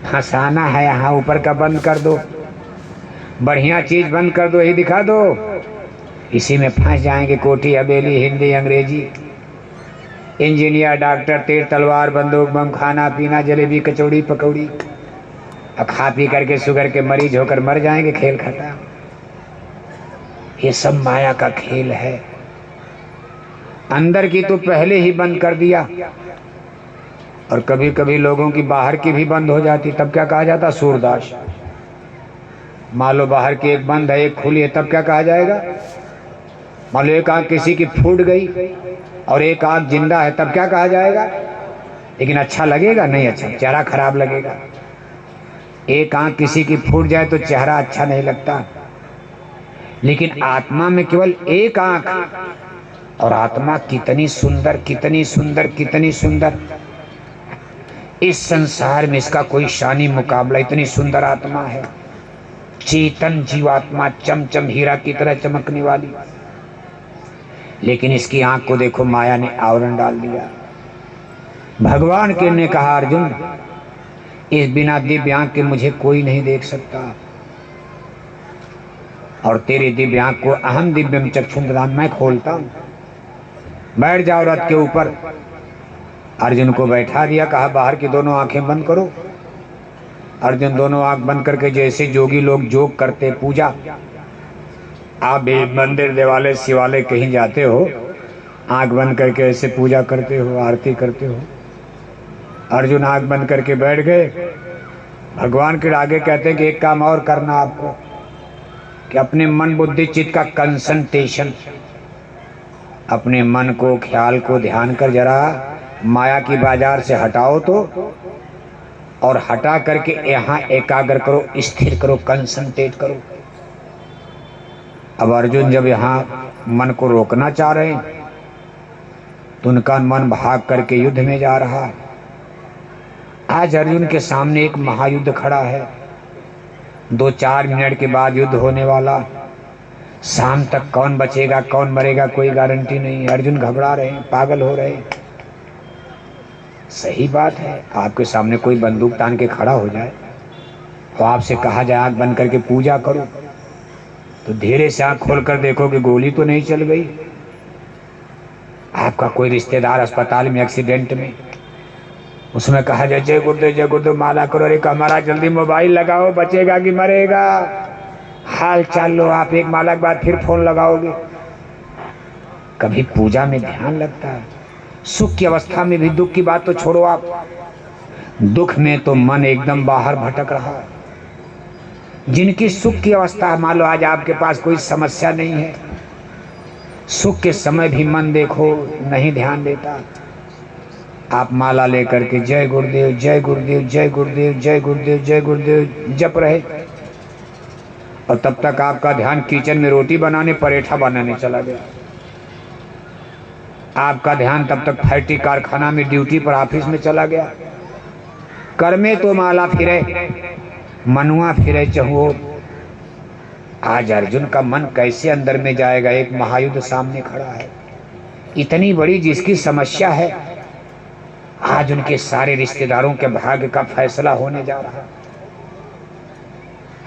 फंसाना है यहाँ ऊपर का बंद कर दो, बढ़िया चीज बंद कर दो, यही दिखा दो, इसी में फंस जाएंगे। कोठी हवेली, हिंदी अंग्रेजी, इंजीनियर डॉक्टर, तीर तलवार बंदूक बम, खाना पीना जलेबी कचौड़ी पकौड़ी, और खा पी करके शुगर के मरीज होकर मर जाएंगे, खेल खत्म। ये सब माया का खेल है। अंदर की तो पहले ही बंद कर दिया, और कभी कभी लोगों की बाहर की भी बंद हो जाती, तब क्या कहा जाता? सूरदास। मान लो बाहर की एक बंद है एक खुली है, तब क्या कहा जाएगा? मान लो एक आंख किसी की फूट गई और एक आंख जिंदा है, तब क्या कहा जाएगा? लेकिन अच्छा लगेगा? नहीं अच्छा, चेहरा खराब लगेगा। एक आंख किसी की फूट जाए तो चेहरा अच्छा नहीं लगता, लेकिन आत्मा में केवल एक आंख, और आत्मा कितनी सुंदर कितनी सुंदर कितनी सुंदर, इस संसार में इसका कोई शानी मुकाबला, इतनी सुंदर आत्मा है। चेतन जीवात्मा, चमचम हीरा की तरह चमकने वाली, लेकिन इसकी आंख को देखो माया ने आवरण डाल दिया। भगवान के ने कहा, अर्जुन इस बिना दिव्य आंख के मुझे कोई नहीं देख सकता, और तेरी दिव्य आंख को अहम दिव्यम चक्षुंदधाम, मैं खोलता हूं। बैठ जाओ रथ के ऊपर। अर्जुन को बैठा दिया, कहा बाहर की दोनों आंखें बंद करो। अर्जुन दोनों आंख बंद करके, जैसे जोगी लोग जोग करते, पूजा, आप भी मंदिर देवालय शिवालय कहीं जाते हो, आंख बंद करके ऐसे पूजा करते हो, आरती करते हो। अर्जुन आंख बंद करके बैठ गए। भगवान के आगे कहते हैं कि एक काम और करना आपको, कि अपने मन बुद्धि चित्त का कंसंट्रेशन, अपने मन को ख्याल को ध्यान कर जरा माया की बाजार से हटाओ तो, और हटा करके यहाँ एकाग्र करो, स्थिर करो, कंसंट्रेट करो। अब अर्जुन जब यहाँ मन को रोकना चाह रहे हैं, तो उनका मन भाग करके युद्ध में जा रहा है। आज अर्जुन के सामने एक महायुद्ध खड़ा है, 2-4 मिनट के बाद युद्ध होने वाला। शाम तक कौन बचेगा कौन मरेगा कोई गारंटी नहीं है। अर्जुन घबरा रहे हैं, पागल हो रहे हैं। सही बात है, आपके सामने कोई बंदूक तान के खड़ा हो जाए और आपसे कहा जाए आंख बंद करके पूजा करो, तो धीरे से आंख खोल कर देखो कि गोली तो नहीं चल गई। आपका कोई रिश्तेदार अस्पताल में एक्सीडेंट में, उसमें कहा जाए जय गुरुदेव माला करो, अरे हमारा जल्दी मोबाइल लगाओ, बचेगा कि मरेगा, हाल चाल लो। आप एक माला के बाद फिर फोन लगाओगे। कभी पूजा में ध्यान लगता है। सुख की अवस्था में भी दुख की बात तो छोड़ो, आप दुख में तो मन एकदम बाहर भटक रहा है। जिनकी सुख की अवस्था, मान लो आज आपके पास कोई समस्या नहीं है, सुख के समय भी मन देखो नहीं ध्यान देता। आप माला लेकर के जय गुरुदेव जय गुरुदेव जय गुरुदेव जय गुरुदेव जय गुरुदेव जप रहे, और तब तक आपका ध्यान किचन में रोटी बनाने पराठा बनाने चला गया। आपका ध्यान तब तक फैक्ट्री कारखाना में ड्यूटी पर ऑफिस में चला गया। कर में तो माला फिरे, मनुआ फिरे चहुओ। आज अर्जुन का मन कैसे अंदर में जाएगा? एक महायुद्ध सामने खड़ा है, इतनी बड़ी जिसकी समस्या है। आज उनके सारे रिश्तेदारों के भाग्य का फैसला होने जा रहा है।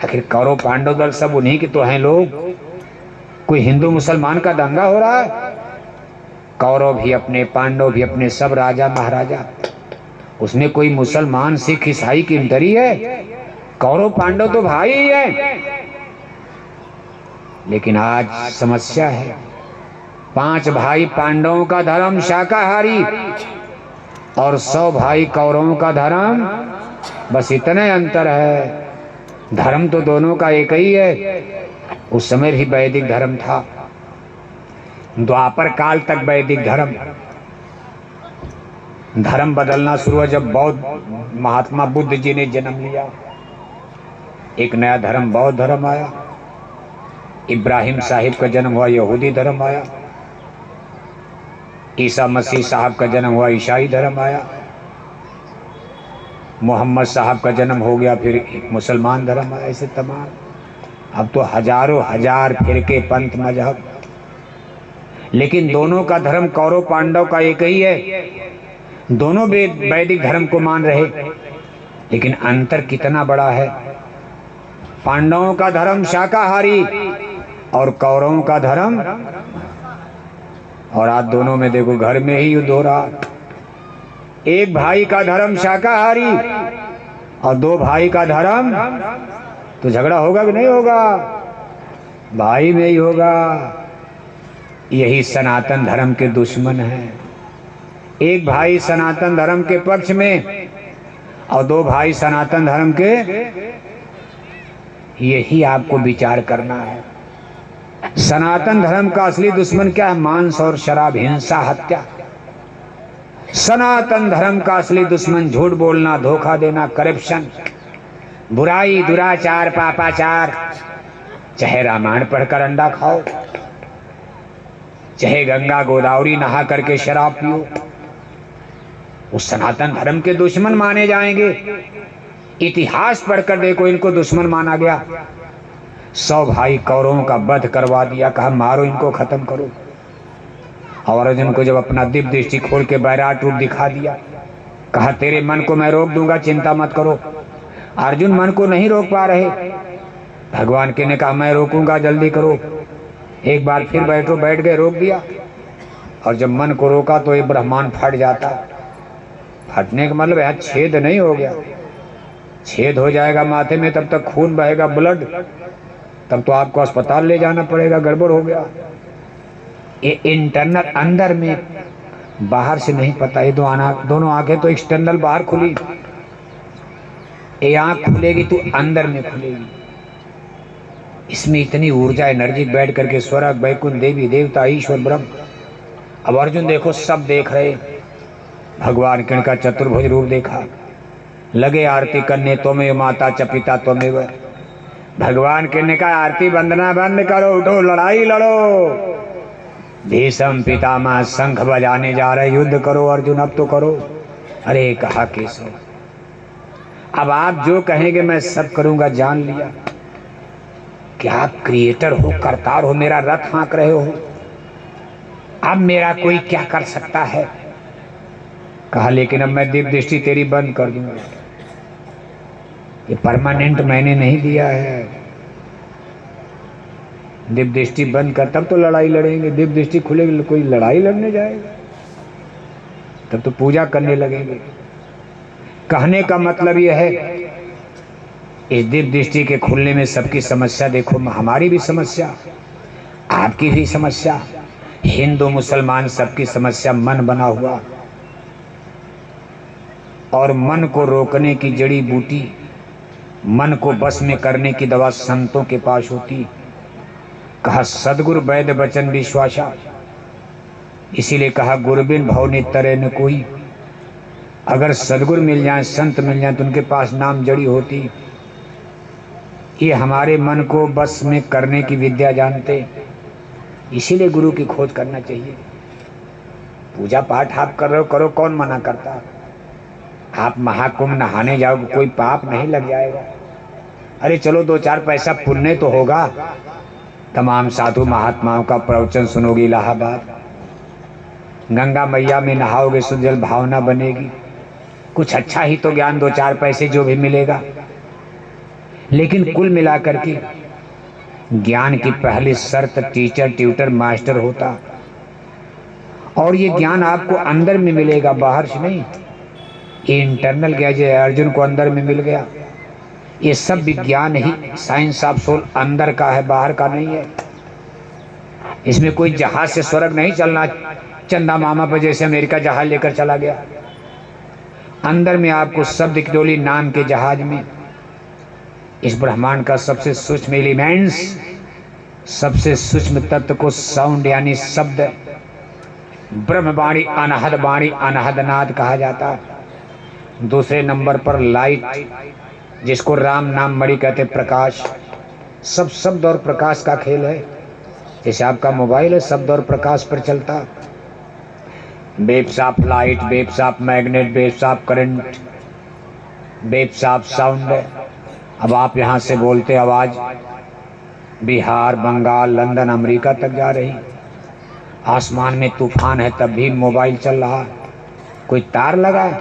आखिर कौरव पांडव दल सब उन्हीं के तो हैं लोग। कोई हिंदू मुसलमान का दंगा हो रहा है? कौरव भी अपने, पांडव भी अपने, सब राजा महाराजा। उसमें कोई मुसलमान सिख ईसाई की डरी है? कौरव पांडव तो भाई ही है। लेकिन आज समस्या है, 5 भाई पांडवों का धर्म शाकाहारी और 100 भाई कौरवों का धर्म, बस इतने अंतर है। धर्म तो दोनों का एक ही है। उस समय भी वैदिक धर्म था, द्वापर काल तक वैदिक धर्म। धर्म बदलना शुरू हुआ जब बौद्ध महात्मा बुद्ध जी ने जन्म लिया। एक नया धर्म बौद्ध धर्म आया। इब्राहिम साहिब का जन्म हुआ, यहूदी धर्म आया। ईसा मसीह साहब का जन्म हुआ, ईसाई धर्म आया। मोहम्मद साहब का जन्म हो गया, फिर एक मुसलमान धर्म आया। ऐसे तमाम, अब तो हजारों हजार फिरके पंथ मजहब, लेकिन दोनों का धर्म कौरव पांडव का एक ही है। दोनों वैदिक धर्म को मान रहे। लेकिन अंतर कितना बड़ा है। पांडवों का धर्म शाकाहारी और कौरवों का धर्म, और आज दोनों में देखो घर में ही युद्ध हो रहा। एक भाई का धर्म शाकाहारी और दो भाई का धर्म, तो झगड़ा होगा कि नहीं होगा? भाई में ही होगा। यही सनातन धर्म के दुश्मन हैं। एक भाई सनातन धर्म के पक्ष में और दो भाई सनातन धर्म के, यही आपको विचार करना है। सनातन धर्म का असली दुश्मन क्या है? मांस और शराब, हिंसा, हत्या। सनातन धर्म का असली दुश्मन झूठ बोलना, धोखा देना, करप्शन, बुराई, दुराचार, पापाचार। चाहे रामायण पढ़कर अंडा खाओ, चाहे गंगा गोदावरी नहा करके शराब पियो, उस सनातन धर्म के दुश्मन माने जाएंगे। इतिहास पढ़कर देखो, इनको दुश्मन माना गया। 100 भाई कौरवों का वध करवा दिया, कहा मारो इनको, खत्म करो। और अर्जुन को जब अपना दिव्य दृष्टि खोल के बैराट रूप दिखा दिया, कहा तेरे मन को मैं रोक दूंगा, चिंता मत करो। अर्जुन मन को नहीं रोक पा रहे। भगवान के ने कहा मैं रोकूंगा, जल्दी करो। एक बार फिर बैठो, बैठ गए, रोक दिया। और जब मन को रोका तो ये ब्रह्मांड फट जाता। फटने का मतलब यहाँ छेद नहीं हो गया, छेद हो जाएगा माथे में, तब तक खून बहेगा, ब्लड, तब तो आपको अस्पताल ले जाना पड़ेगा, गड़बड़ हो गया। ये इंटरनल अंदर में, बाहर से नहीं पता। ये दोनों आंखें तो एक्सटर्नल बाहर खुली, ये आंख खुलेगी तो अंदर में खुलेगी। इसमें इतनी ऊर्जा, एनर्जी बैठ करके स्वर्ग, वैकुंठ, देवी देवता, ईश्वर, ब्रह्म। अब अर्जुन देखो सब देख रहे। भगवान कृष्ण का चतुर्भुज रूप देखा, लगे आरती करने, तुम्हें माता च पिता तुम्हें। भगवान कृष्ण ने कहा आरती वंदना बंद करो, उठो, लड़ाई लड़ो। भीष्म पितामह शंख बजाने जा रहे, युद्ध करो अर्जुन, अब तो करो। अरे कहा केशव, अब आप जो कहेंगे मैं सब करूंगा। जान लिया कि आप क्रिएटर हो, करतार हो, मेरा रथ हाँक रहे हो। अब मेरा कोई क्या कर सकता है? कहा लेकिन अब मैं दिव्य दृष्टि तेरी बंद कर दूंगा। ये परमानेंट मैंने नहीं दिया है। दिव्य दृष्टि बंद कर, तब तो लड़ाई लड़ेंगे। दिव्य दृष्टि खुलेगी, कोई लड़ाई लड़ने जाएगा? तब तो पूजा करने लगेंगे। कहने का मतलब यह है, इस दिव्य दृष्टि के खुलने में सबकी समस्या देखो, हमारी भी समस्या, आपकी भी समस्या, हिंदू मुसलमान सबकी समस्या मन बना हुआ। और मन को रोकने की जड़ी बूटी, मन को बस में करने की दवा संतों के पास होती। कहा सदगुरु वैद्य वचन विश्वासा, इसीलिए कहा गुरबिन भव नितरे न कोई। अगर सदगुरु मिल जाए, संत मिल जाए, तो उनके पास नाम जड़ी होती। ये हमारे मन को बस में करने की विद्या जानते, इसीलिए गुरु की खोज करना चाहिए। पूजा पाठ आप कर रहे हो, करो, कौन मना करता? आप महाकुंभ नहाने जाओगे, कोई पाप नहीं लग जाएगा। अरे चलो 2-4 पैसा पुण्य तो होगा। तमाम साधु महात्माओं का प्रवचन सुनोगे इलाहाबाद, गंगा मैया में नहाओगे, शुद्ध जल भावना बनेगी, कुछ अच्छा ही तो ज्ञान, 2-4 पैसे जो भी मिलेगा। लेकिन कुल मिलाकर के ज्ञान की पहली शर्त टीचर, ट्यूटर, मास्टर होता। और ये ज्ञान आपको अंदर में मिलेगा, बाहर से नहीं। ये इंटरनल ज्ञान जो अर्जुन को अंदर में मिल गया, ये सब विज्ञान ही, साइंस ऑफ सोल अंदर का है, बाहर का नहीं है। इसमें कोई जहाज से स्वर्ग नहीं चलना, चंदा मामा पर जैसे अमेरिका जहाज लेकर चला गया। अंदर में आपको शब्द की डोली नाम के जहाज में इस ब्रह्मांड का सबसे सूक्ष्म एलिमेंट्स, सबसे सूक्ष्म तत्व को साउंड यानी शब्द, ब्रह्मवाणी, अनहद वाणी, अनहद नाद कहा जाता। दूसरे नंबर पर लाइट, जिसको राम नाम मणि कहते, प्रकाश। सब शब्द और प्रकाश का खेल है। जैसे आपका मोबाइल है, शब्द और प्रकाश पर चलता। Waves of light, waves of magnet, waves of current, waves of sound. अब आप यहाँ से बोलते, आवाज बिहार, बंगाल, लंदन, अमेरिका तक जा रही। आसमान में तूफान है, तब भी मोबाइल चल रहा। कोई तार लगा है?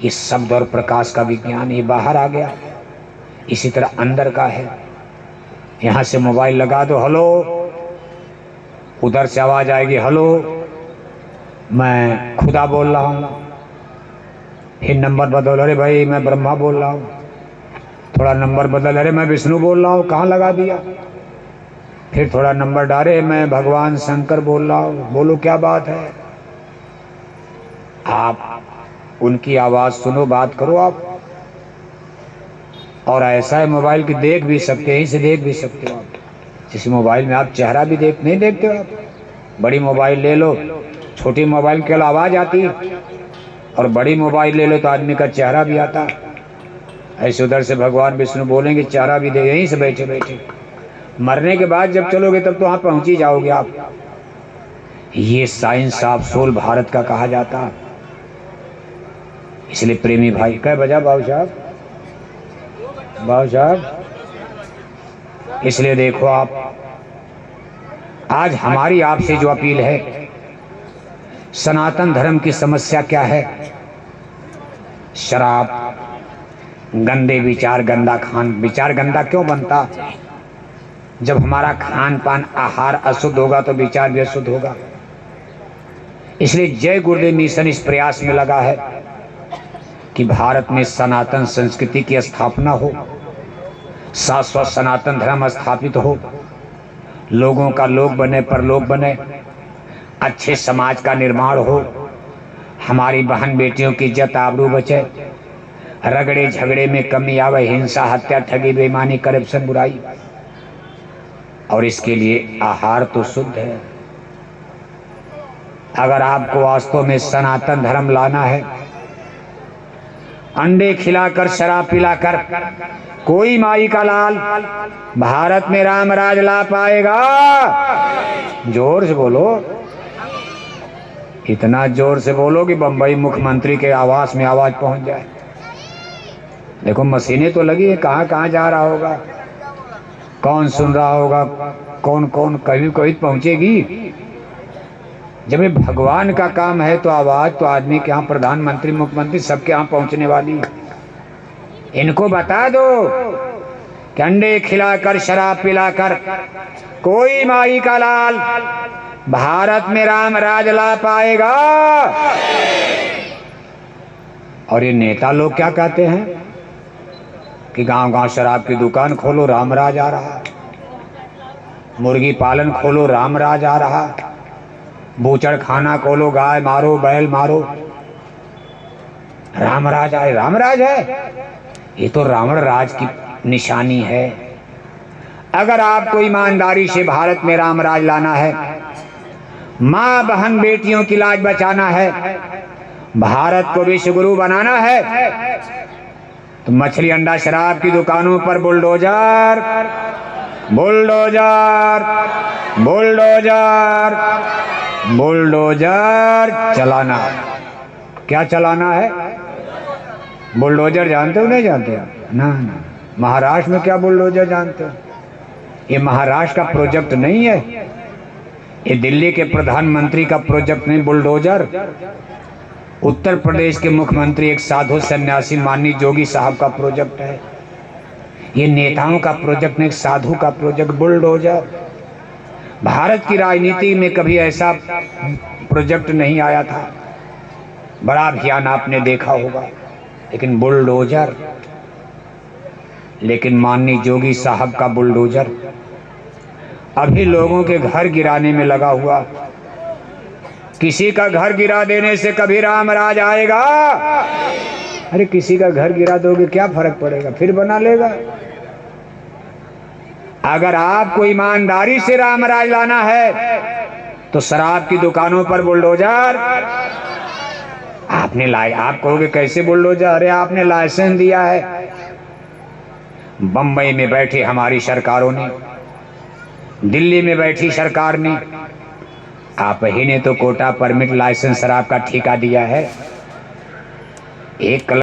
ये शब्द और प्रकाश का विज्ञान ये बाहर आ गया। इसी तरह अंदर का है, यहाँ से मोबाइल लगा दो हेलो, उधर से आवाज आएगी हेलो, मैं खुदा बोल रहा हूँ। फिर नंबर बदल, अरे भाई मैं ब्रह्मा बोल रहा हूँ। थोड़ा नंबर बदल, अरे मैं विष्णु बोल रहा हूँ, कहाँ लगा दिया। फिर थोड़ा नंबर डाले, मैं भगवान शंकर बोल रहा हूँ, बोलो क्या बात है। आप उनकी आवाज सुनो, बात करो आप। और ऐसा है मोबाइल की देख भी सकते हैं, इसे देख भी सकते हो आप। जिस मोबाइल में आप चेहरा भी नहीं देखते हो आप। बड़ी मोबाइल ले लो, छोटी मोबाइल केवल आवाज आती है, और बड़ी मोबाइल ले लो तो आदमी का चेहरा भी आता। ऐसे उधर से भगवान विष्णु बोलेंगे, चेहरा भी दे, यहीं से बैठे बैठे। मरने के बाद जब चलोगे तब तो वहां पहुंच ही जाओगे आप। ये साइंस ऑफ सोल भारत का कहा जाता। इसलिए प्रेमी भाई, क्या बजा बाबू साहब, बाबू साहब। इसलिए देखो आप, आज हमारी आपसे जो अपील है, सनातन धर्म की समस्या क्या है? शराब, गंदे विचार, गंदा खान। विचार गंदा क्यों बनता? जब हमारा खान पान आहार अशुद्ध होगा तो विचार भी अशुद्ध होगा। इसलिए जय गुरुदेव मिशन इस प्रयास में लगा है कि भारत में सनातन संस्कृति की स्थापना हो, शाश्वत सनातन धर्म स्थापित हो, लोगों का लोग बने परलोक बने, अच्छे समाज का निर्माण हो, हमारी बहन बेटियों की इज्जत आबरू बचे, रगड़े झगड़े में कमी आवे, हिंसा हत्या ठगी बेईमानी करप्शन बुराई। और इसके लिए आहार तो शुद्ध है। अगर आपको वास्तव में सनातन धर्म लाना है, अंडे खिलाकर शराब पिलाकर कोई माई का लाल भारत में राम राज ला पाएगा? जोर से बोलो, इतना जोर से बोलो कि बंबई मुख्यमंत्री के आवास में आवाज पहुंच जाए। देखो मशीनें तो लगी है, कहां कहां जा रहा होगा, कौन सुन रहा होगा, कौन कौन कभी कभी पहुंचेगी। जब ये भगवान का काम है तो आवाज तो आदमी के यहाँ, प्रधानमंत्री मुख्यमंत्री सबके यहाँ पहुंचने वाली है। इनको बता दो कि अंडे खिलाकर शराब पिलाकर कोई माई का लाल भारत में राम राज ला पाएगा। और ये नेता लोग क्या कहते हैं कि गांव गांव शराब की दुकान खोलो, राम राज आ रहा, मुर्गी पालन खोलो, राम राज आ रहा, बूचड़ खाना खोलो, गाय मारो बैल मारो, राम राज आए। राम राज है, ये तो रावण राज की निशानी है। अगर आपको ईमानदारी से भारत में राम राज लाना है, माँ बहन बेटियों की लाज बचाना है, भारत को विश्व गुरु बनाना है, तो मछली अंडा शराब की दुकानों पर बुलडोजर बुलडोजर बुलडोजर बुलडोजर चलाना। क्या चलाना है? बुलडोजर जानते हो नहीं जानते? ना ना, महाराष्ट्र में क्या बुलडोजर जानते हो? ये महाराष्ट्र का प्रोजेक्ट नहीं है, ये दिल्ली के प्रधानमंत्री का प्रोजेक्ट नहीं। बुलडोजर उत्तर प्रदेश के मुख्यमंत्री एक साधु सन्यासी माननीय जोगी साहब का प्रोजेक्ट है। ये नेताओं का प्रोजेक्ट नहीं, साधु का प्रोजेक्ट बुलडोजर। भारत की राजनीति में कभी ऐसा प्रोजेक्ट नहीं आया था। बड़ा अभियान आपने देखा होगा, लेकिन बुलडोजर, लेकिन माननीय जोगी साहब का बुलडोजर अभी लोगों के घर गिराने में लगा हुआ। किसी का घर गिरा देने से कभी राम राज आएगा? अरे किसी का घर गिरा दोगे क्या फर्क पड़ेगा, फिर बना लेगा। अगर आपको ईमानदारी से राम राज लाना है तो शराब की दुकानों पर बुलडोजर आपने लाए। आप कहोगे कैसे बुलडोजर? अरे आपने लाइसेंस दिया है। बंबई में बैठी हमारी सरकारों ने, दिल्ली में बैठी सरकार ने, आप ही ने तो कोटा परमिट लाइसेंस शराब का ठेका दिया है। एक